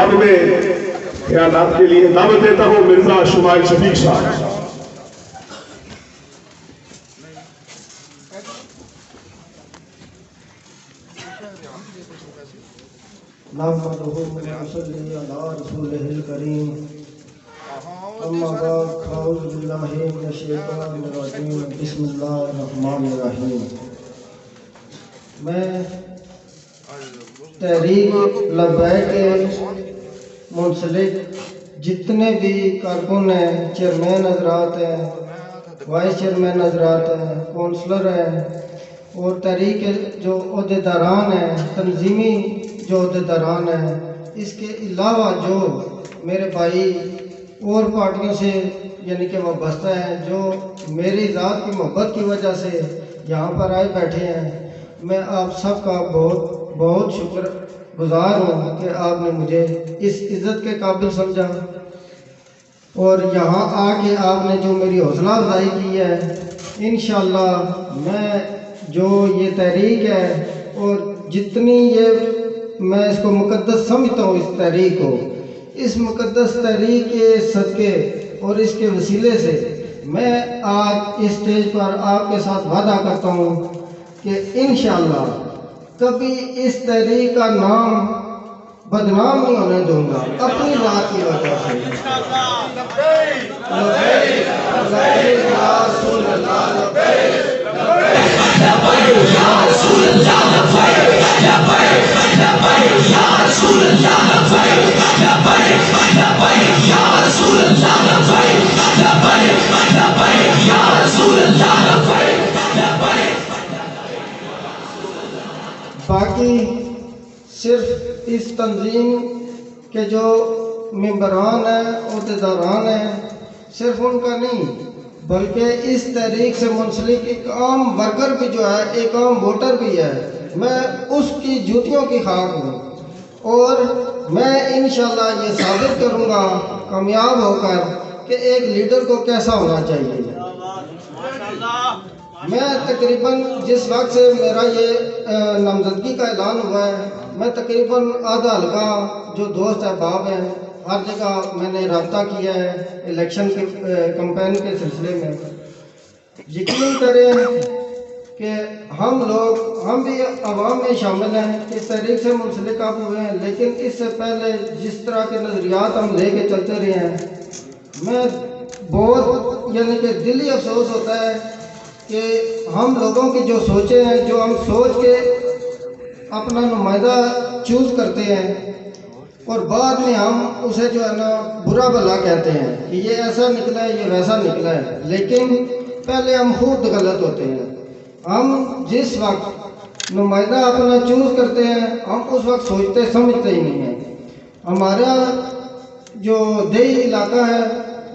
اب میں خیالات کے لیے دعوت دیتا ہوں مرزا شمائل شفیق صاحب. نحمده ونصلي على رسوله الكريم اما بعد اعوذ بالله من الشیطان الرجیم بسم اللہ الرحمن الرحیم. میں تحریک لبیک کے منسلک جتنے بھی کارکن ہیں، چیئرمین حضرات ہیں، وائس چیئرمین حضرات ہیں، کونسلر ہیں، اور تحریک جو عہدیداران ہیں، تنظیمی جو عہدیداران ہیں، اس کے علاوہ جو میرے بھائی اور پارٹیوں سے یعنی کہ وابستہ ہیں، جو میری ذات کی محبت کی وجہ سے یہاں پر آئے بیٹھے ہیں، میں آپ سب کا بہت بہت شکر گزار ہوں کہ آپ نے مجھے اس عزت کے قابل سمجھا اور یہاں آ کے آپ نے جو میری حوصلہ افزائی کی ہے. انشاءاللہ میں جو یہ تحریک ہے اور جتنی یہ میں اس کو مقدس سمجھتا ہوں، اس تحریک کو، اس مقدس تحریک کے صدقے اور اس کے وسیلے سے میں آج اس اسٹیج پر آپ کے ساتھ وعدہ کرتا ہوں کہ انشاءاللہ کبھی اس تحریک کا نام بدنام نہیں ہونے دوں گا اپنی ذات کی وجہ سے. باقی صرف اس تنظیم کے جو ممبران ہیں، عہدیداران ہیں، صرف ان کا نہیں بلکہ اس تحریک سے منسلک ایک عام ورکر بھی جو ہے، ایک عام ووٹر بھی ہے، میں اس کی جوتیوں کی خاک ہوں اور میں انشاءاللہ یہ ثابت کروں گا کامیاب ہو کر کہ ایک لیڈر کو کیسا ہونا چاہیے. میں تقریباً جس وقت سے میرا یہ نامزدگی کا اعلان ہوا ہے، میں تقریباً آدھا حلقہ جو دوست احباب ہیں ہر جگہ میں نے رابطہ کیا ہے الیکشن کے کمپین کے سلسلے میں. یقین کریں کہ ہم بھی عوام میں شامل ہیں، اس تحریک سے منسلک اب ہوئے ہیں، لیکن اس سے پہلے جس طرح کے نظریات ہم لے کے چلتے رہے ہیں، میں بہت یعنی کہ دلی افسوس ہوتا ہے کہ ہم لوگوں کی جو سوچیں ہیں، جو ہم سوچ کے اپنا نمائندہ چوز کرتے ہیں اور بعد میں ہم اسے جو ہے نا برا بھلا کہتے ہیں کہ یہ ایسا نکلا ہے، یہ ویسا نکلا ہے، لیکن پہلے ہم خود غلط ہوتے ہیں. ہم جس وقت نمائندہ اپنا چوز کرتے ہیں، ہم اس وقت سوچتے سمجھتے ہی نہیں ہیں. ہمارا جو دیہی علاقہ ہے،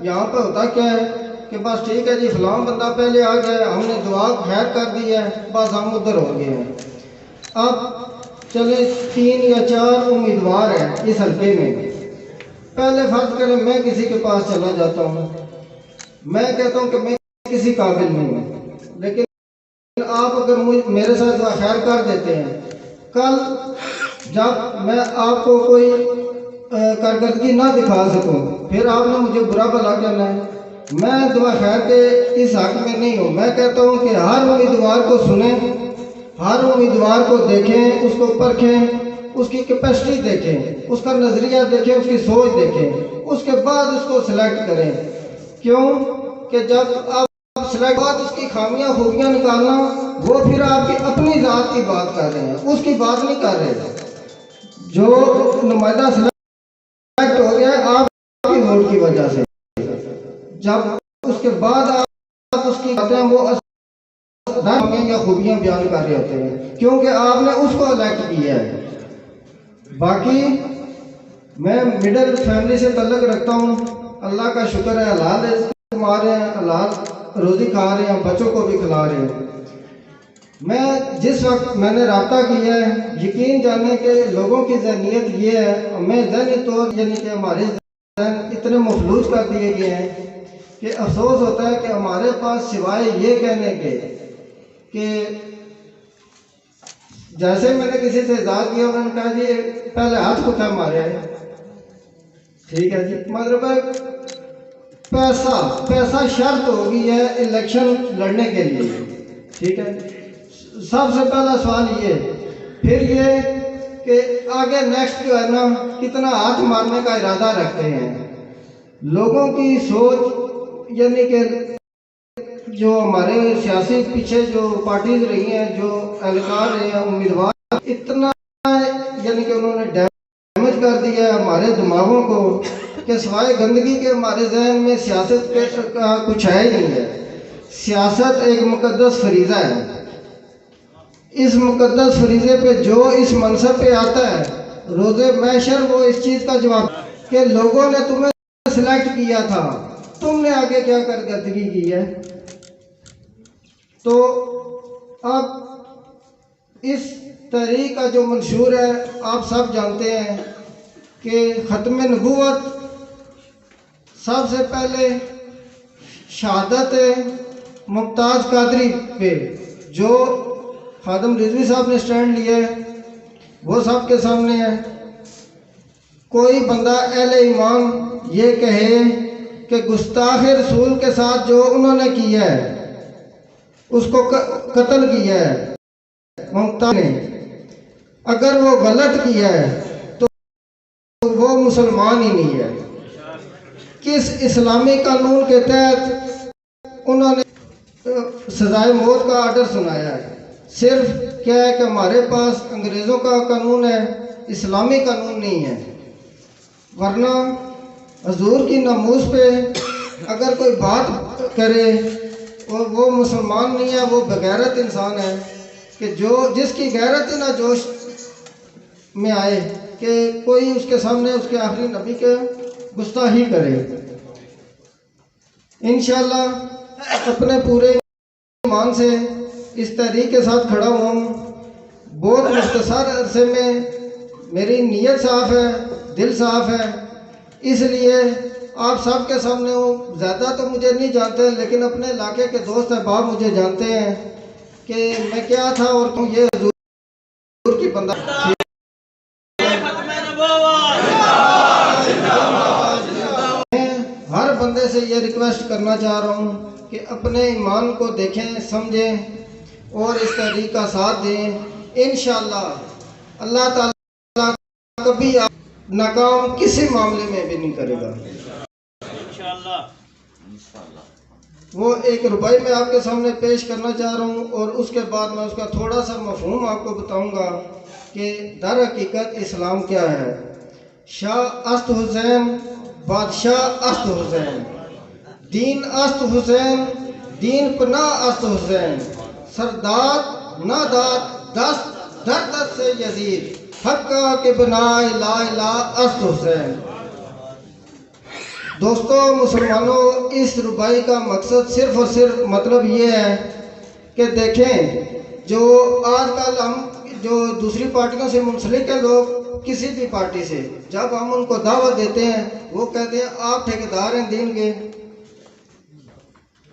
یہاں پہ ہوتا کیا ہے کہ بس ٹھیک ہے جی فلاں بندہ پہلے آ گیا، ہم نے دعا خیر کر دی ہے، بس ہم ادھر ہو گئے ہیں. اب چلے 3 یا 4 امیدوار ہیں اس حلقے میں. پہلے فرض کریں میں کسی کے پاس چلا جاتا ہوں، میں کہتا ہوں کہ میں کسی قابل نہیں ہوں، لیکن آپ اگر میرے ساتھ دعا خیر کر دیتے ہیں، کل جب میں آپ کو کوئی کارکردگی نہ دکھا سکوں، پھر آپ نے مجھے برا بھلا کہنا ہے. میں دعا خیر کے اس حق میں نہیں ہوں. میں کہتا ہوں کہ ہر امیدوار کو سنیں، ہر امیدوار کو دیکھیں، اس کو پرکھیں، اس کی کیپیسٹی دیکھیں، اس کا نظریہ دیکھیں، اس کی سوچ دیکھیں، اس کے بعد اس کو سلیکٹ کریں. کیوں کہ جب آپ سلیکٹ بعد اس کی خامیاں خوبیاں نکالنا، وہ پھر آپ کی اپنی ذات کی بات کر رہے ہیں، اس کی بات نہیں کر رہے. جو نمائندہ سلیکٹ ہو گیا ہے آپ کی ووٹ کی وجہ سے، جب اس کے بعد آپ اس کی باتیں وہ خامیاں یا خوبیاں بیان کر رہے ہوتے ہیں، کیونکہ آپ نے اس کو الیکٹ کیا ہے. باقی میں مڈل فیملی سے تعلق رکھتا ہوں، اللہ کا شکر ہے، حلال رزق کما رہے ہیں، حلال روزی کھا رہے ہیں، بچوں کو بھی کھلا رہے ہیں. میں جس وقت میں نے رابطہ کیا ہے، یقین جانے کہ لوگوں کی ذہنیت یہ ہے، ہمیں ذہنی طور یعنی کہ ہمارے ذہن اتنے مفلوج کر دیے گئے ہیں کہ افسوس ہوتا ہے کہ ہمارے پاس سوائے یہ کہنے کے کہ جیسے میں نے کسی سے اعزاز کیا، میں نے کہا جی پہلے ہاتھ کو کیا مارے ہے، ٹھیک ہے جی، مطلب پیسہ شرط ہو گئی ہے الیکشن لڑنے کے لیے، ٹھیک ہے۔ سب سے پہلا سوال یہ، پھر یہ کہ آگے نیکسٹ جو ہے نا کتنا ہاتھ مارنے کا ارادہ رکھتے ہیں۔ لوگوں کی سوچ یعنی کہ جو ہمارے سیاسی پیچھے جو پارٹیز رہی ہیں، جو اہلکار رہے ہیں، امیدوار، اتنا یعنی کہ انہوں نے ڈیمیج کر دیا ہے ہمارے دماغوں کو کہ سوائے گندگی کے ہمارے ذہن میں سیاست کا کچھ ہے ہی نہیں ہے۔ سیاست ایک مقدس فریضہ ہے، اس مقدس فریضے پہ جو اس منصب پہ آتا ہے روز محشر وہ اس چیز کا جواب کہ لوگوں نے تمہیں سلیکٹ کیا تھا، تم نے آگے کیا کارکردگی کی ہے۔ تو اب اس تحریک کا جو منشور ہے آپ سب جانتے ہیں کہ ختم نبوت سب سے پہلے شہادت ممتاز قادری پہ جو خادم رضوی صاحب نے سٹینڈ لیا ہے وہ سب کے سامنے ہے۔ کوئی بندہ اہل ایمان یہ کہے کہ گستاخ رسول کے ساتھ جو انہوں نے کیا ہے اس کو قتل کیا ہے ممتاز نے، اگر وہ غلط کیا ہے تو وہ مسلمان ہی نہیں ہے۔ کس اسلامی قانون کے تحت انہوں نے سزائے موت کا آرڈر سنایا ہے؟ صرف کیا ہے کہ ہمارے پاس انگریزوں کا قانون ہے، اسلامی قانون نہیں ہے، ورنہ حضور کی ناموس پہ اگر کوئی بات کرے وہ مسلمان نہیں ہے، وہ بغیرت انسان ہے کہ جس کی غیرت نہ جوش میں آئے کہ کوئی اس کے سامنے اس کے آخری نبی کے گستاخی کرے۔ انشاءاللہ اپنے پورے ایمان سے اس تحریک کے ساتھ کھڑا ہوں۔ بہت مختصر عرصے میں میری نیت صاف ہے، دل صاف ہے، اس لیے آپ سب کے سامنے ہوں۔ زیادہ تو مجھے نہیں جانتے لیکن اپنے علاقے کے دوست احباب مجھے جانتے ہیں کہ میں کیا تھا اور کیوں یہ حضور کی بندہ۔ میں ہر بندے سے یہ ریکویسٹ کرنا چاہ رہا ہوں کہ اپنے ایمان کو دیکھیں، سمجھیں اور اس تحریک کا ساتھ دیں۔ انشاءاللہ اللہ تعالیٰ کبھی آپ ناکام کسی معاملے میں بھی نہیں کرے گا۔ وہ ایک ربائی میں آپ کے سامنے پیش کرنا چاہ رہا ہوں اور اس کے بعد میں اس کا تھوڑا سا مفہوم آپ کو بتاؤں گا کہ در حقیقت اسلام کیا ہے۔ شاہ است حسین بادشاہ است حسین، دین است حسین دین پناہ است حسین، سرداد ناداد دست در دست سے یزید، حقہ کے بنائے لا الہ است حسین۔ دوستو مسلمانوں، اس ربائی کا مقصد صرف اور صرف مطلب یہ ہے کہ دیکھیں جو آج کل ہم جو دوسری پارٹیوں سے منسلک ہیں لوگ، کسی بھی پارٹی سے جب ہم ان کو دعوت دیتے ہیں وہ کہتے ہیں آپ ٹھیکیدار ہیں دین کے۔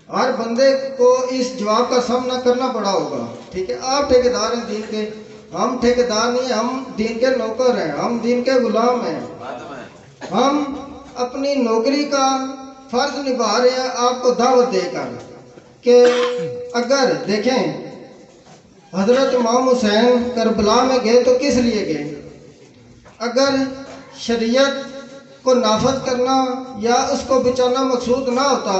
ہر بندے کو اس جواب کا سامنا کرنا پڑا ہوگا، ٹھیک ہے، آپ ٹھیکیدار ہیں دین کے۔ ہم ٹھیکیدار نہیں، ہم دین کے نوکر ہیں، ہم دین کے غلام ہیں۔ ہم اپنی نوکری کا فرض نبھا رہے ہیں آپ کو دعوت دے کر کہ اگر دیکھیں حضرت امام حسین کربلا میں گئے تو کس لیے گئے؟ اگر شریعت کو نافذ کرنا یا اس کو بچانا مقصود نہ ہوتا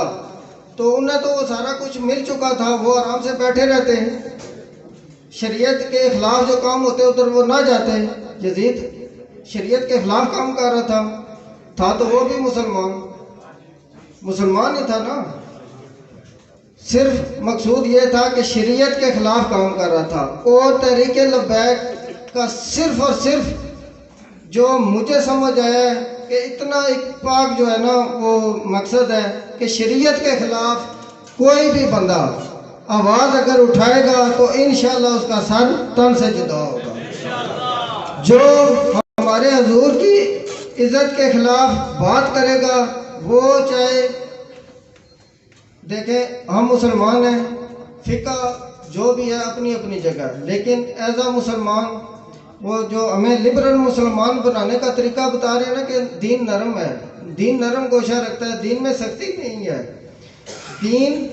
تو انہیں تو وہ سارا کچھ مل چکا تھا، وہ آرام سے بیٹھے رہتے۔ شریعت کے خلاف جو کام ہوتے ادھر وہ نہ جاتے۔ یزید شریعت کے خلاف کام کر رہا تھا تو وہ بھی مسلمان ہی تھا نا، صرف مقصود یہ تھا کہ شریعت کے خلاف کام کر رہا تھا۔ اور تحریک لبیک کا صرف اور صرف جو مجھے سمجھ آیا ہے کہ اتنا اتفاق جو ہے نا وہ مقصد ہے کہ شریعت کے خلاف کوئی بھی بندہ آواز اگر اٹھائے گا تو انشاءاللہ اس کا سر تن سے جدا ہوگا۔ جو ہمارے حضور کی عزت کے خلاف بات کرے گا وہ چاہے دیکھیں ہم مسلمان ہیں، فقہ جو بھی ہے اپنی اپنی جگہ، لیکن ایز اے مسلمان وہ جو ہمیں لبرل مسلمان بنانے کا طریقہ بتا رہے ہیں نا کہ دین نرم ہے، دین نرم گوشہ رکھتا ہے، دین میں سختی نہیں ہے۔ دین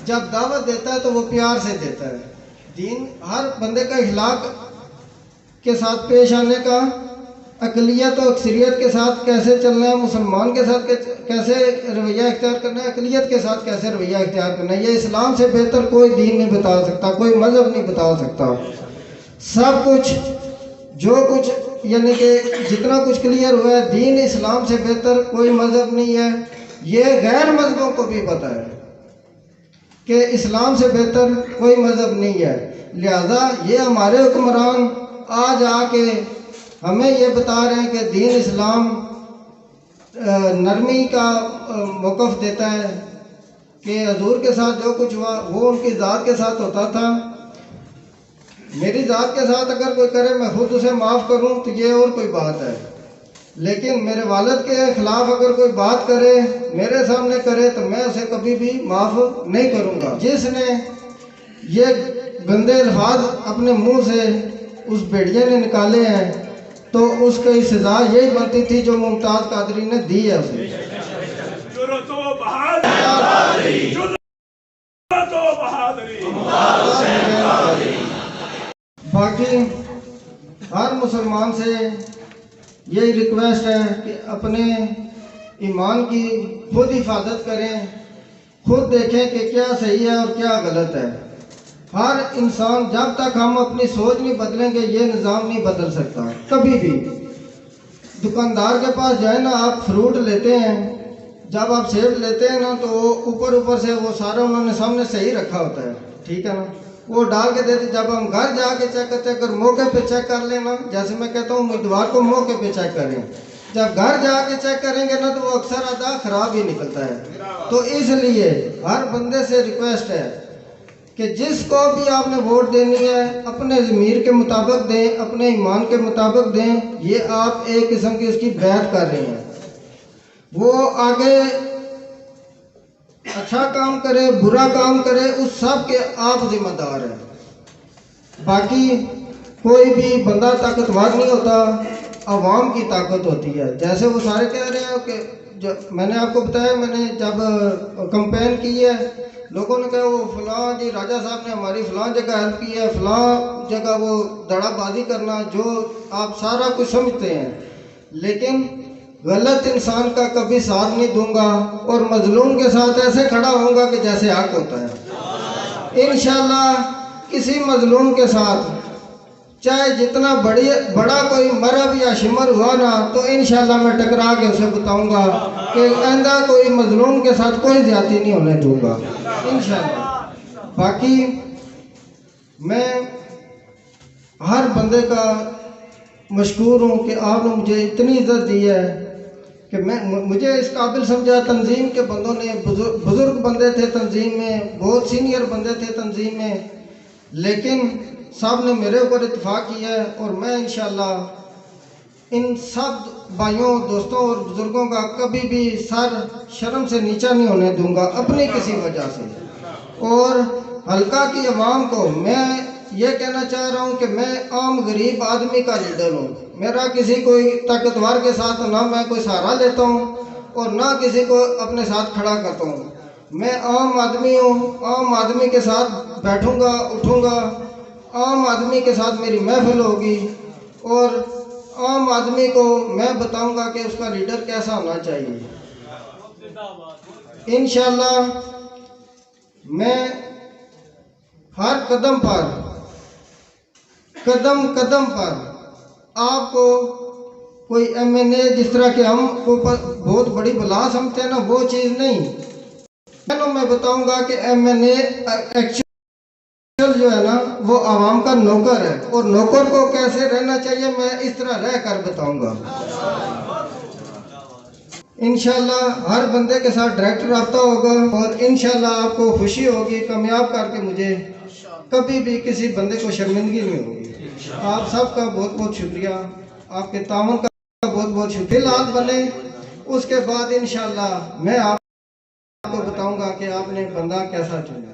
جب دعوت دیتا ہے تو وہ پیار سے دیتا ہے۔ دین ہر بندے کا اخلاق کے ساتھ پیش آنے کا، اقلیت و اکثریت کے ساتھ کیسے چلنا ہے، مسلمان کے ساتھ کیسے رویہ اختیار کرنا ہے، اقلیت کے ساتھ کیسے رویہ اختیار کرنا ہے، یہ اسلام سے بہتر کوئی دین نہیں بتا سکتا، کوئی مذہب نہیں بتا سکتا۔ سب کچھ جو کچھ یعنی کہ جتنا کچھ کلیئر ہوا ہے، دین اسلام سے بہتر کوئی مذہب نہیں ہے۔ یہ غیر مذہبوں کو بھی پتہ ہے کہ اسلام سے بہتر کوئی مذہب نہیں ہے، لہذا یہ ہمارے حکمران آج آ کے ہمیں یہ بتا رہے ہیں کہ دین اسلام نرمی کا موقف دیتا ہے کہ حضور کے ساتھ جو کچھ ہوا وہ ان کی ذات کے ساتھ ہوتا تھا، میری ذات کے ساتھ اگر کوئی کرے میں خود اسے معاف کروں تو یہ اور کوئی بات ہے، لیکن میرے والد کے خلاف اگر کوئی بات کرے میرے سامنے کرے تو میں اسے کبھی بھی معاف نہیں کروں گا۔ جس نے یہ گندے الفاظ اپنے منہ سے اس بھیڑیے نے نکالے ہیں تو اس کی سزا یہی بنتی تھی جو ممتاز قادری نے دی ہے اسے۔ جرأت و بہادری، جرأت و بہادری۔ باقی ہر مسلمان سے یہی ریکویسٹ ہے کہ اپنے ایمان کی خود حفاظت کریں، خود دیکھیں کہ کیا صحیح ہے اور کیا غلط ہے۔ ہر انسان جب تک ہم اپنی سوچ نہیں بدلیں گے یہ نظام نہیں بدل سکتا کبھی بھی۔ دکاندار کے پاس جائیں نا، آپ فروٹ لیتے ہیں، جب آپ سیب لیتے ہیں نا تو اوپر سے وہ سارا انہوں نے سامنے صحیح رکھا ہوتا ہے، ٹھیک ہے نا، وہ ڈال کے دیتے۔ جب ہم گھر جا کے چیک کرتے ہیں، اگر موقع پہ چیک کر لینا، جیسے میں کہتا ہوں امیدوار کو موقع پہ چیک کریں، جب گھر جا کے چیک کریں گے نا تو وہ اکثر آدھا خراب ہی نکلتا ہے۔ تو اس لیے ہر بندے سے ریکویسٹ ہے کہ جس کو بھی آپ نے ووٹ دینی ہے اپنے ضمیر کے مطابق دیں، اپنے ایمان کے مطابق دیں۔ یہ آپ ایک قسم کی اس کی بیعت کر رہے ہیں، وہ آگے اچھا کام کرے برا کام کرے اس سب کے آپ ذمہ دار ہیں۔ باقی کوئی بھی بندہ طاقتور نہیں ہوتا، عوام کی طاقت ہوتی ہے۔ جیسے وہ سارے کہہ رہے ہیں کہ میں نے آپ کو بتایا، میں نے جب کمپین کی ہے لوگوں نے کہا وہ فلاں جی راجہ صاحب نے ہماری فلاں جگہ ہیلپ کی ہے، فلاں جگہ وہ دڑا بازی کرنا، جو آپ سارا کچھ سمجھتے ہیں، لیکن غلط انسان کا کبھی ساتھ نہیں دوں گا اور مظلوم کے ساتھ ایسے کھڑا ہوں گا کہ جیسے حق ہوتا ہے۔ انشاءاللہ کسی مظلوم کے ساتھ چاہے جتنا بڑا کوئی مرب یا شمر ہوا نا تو انشاءاللہ میں ٹکرا کے اسے بتاؤں گا کہ آئندہ کوئی مظلوم کے ساتھ کوئی زیادتی نہیں ہونے دوں گا انشاءاللہ۔ باقی میں ہر بندے کا مشکور ہوں کہ آپ نے مجھے اتنی عزت دی ہے کہ مجھے اس قابل سمجھا۔ تنظیم کے بندوں نے بزرگ بندے تھے تنظیم میں، بہت سینئر بندے تھے تنظیم میں، لیکن سب نے میرے اوپر اتفاق کیا ہے اور میں انشاءاللہ ان سب بھائیوں دوستوں اور بزرگوں کا کبھی بھی سر شرم سے نیچا نہیں ہونے دوں گا اپنی کسی وجہ سے۔ اور حلقہ کی عوام کو میں یہ کہنا چاہ رہا ہوں کہ میں عام غریب آدمی کا لیڈر ہوں، میرا کسی کوئی طاقتور کے ساتھ نہ میں کوئی سہارا لیتا ہوں اور نہ کسی کو اپنے ساتھ کھڑا کرتا ہوں۔ میں عام آدمی ہوں، عام آدمی کے ساتھ بیٹھوں گا اٹھوں گا، عام آدمی کے ساتھ میری محفل ہوگی اور عام آدمی کو میں بتاؤں گا کہ اس کا لیڈر کیسا ہونا چاہیے۔ انشاءاللہ میں ہر قدم پر آپ کو کوئی ایم این اے جس طرح کہ ہم کو بہت بڑی بلا سمجھتے ہیں نا، وہ چیز نہیں، میں بتاؤں گا کہ ایم این اے ایکچوئل جو ہے نا وہ عوام کا نوکر ہے اور نوکر کو کیسے رہنا چاہیے میں اس طرح رہ کر بتاؤں گا۔ انشاءاللہ ہر بندے کے ساتھ ڈائریکٹ رابطہ ہوگا اور انشاءاللہ آپ کو خوشی ہوگی، کامیاب کر کے مجھے کبھی بھی کسی بندے کو شرمندگی نہیں ہوگی۔ آپ سب کا بہت بہت شکریہ، آپ کے تعاون کا بہت بہت شکریہ۔ فی الحال بنے اس کے بعد انشاءاللہ میں آپ کو بتاؤں گا کہ آپ نے بندہ کیسا چنا ہے۔